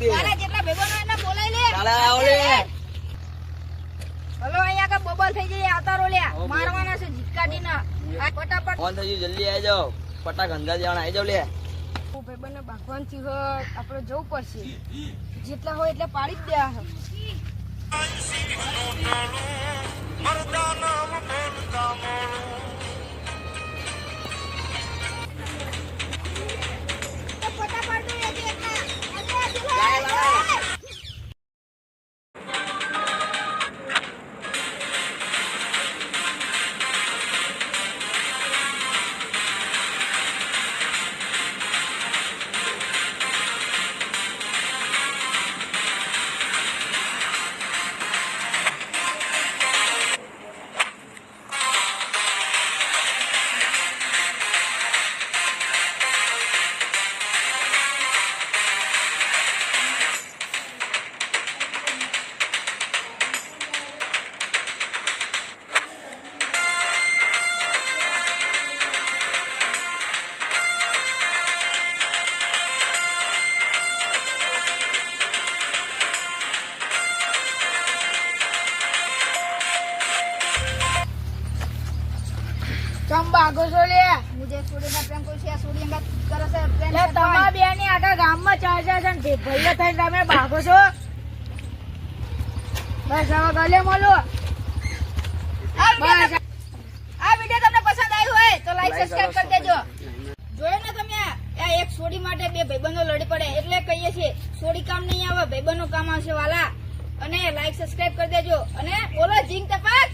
કે તારા જેટલા ભાઈબંધો એને બોલાઈ લે. ચાલે આવો લે. હલો અહીંયા કા બબલ થઈ જાય આતારો લે. મારવાના છે જીટકાડીના. આ ફટાફટ ફોન થઈ ગયું, જલ્દી આવી જાઓ. પટાક અંધા જવાના આવી જાઓ લે. ભાઈબંધને ભાગવાન થી આપણે જવું પડશે. જેટલા હોય એટલે પાડી જ દેવા છે. ભાગો છો લે. મુજે છોડીને પ્રેમ કરું છે. આ છોડી અંગા કરે છે પ્રેમ. લે તમારા બે ની આખા ગામમાં ચાર્જા છે ને ભૈયા થઈને તમે ભાગો છો. બસ હવે ગલે મળો. આ વિડિયો તમને પસંદ આવ્યો હોય તો લાઈક સબસ્ક્રાઇબ કરી દેજો. જોયો ને તમે આ એક છોડી માટે બે ભાઈબંધો લડી પડે એટલે કહીએ છીએ છોડી કામ નહીં આવે ભાઈબંધો કામ આવશે વાલા. અને લાઈક સબસ્ક્રાઇબ કરી દેજો અને બોલો જીંગ તપાસ.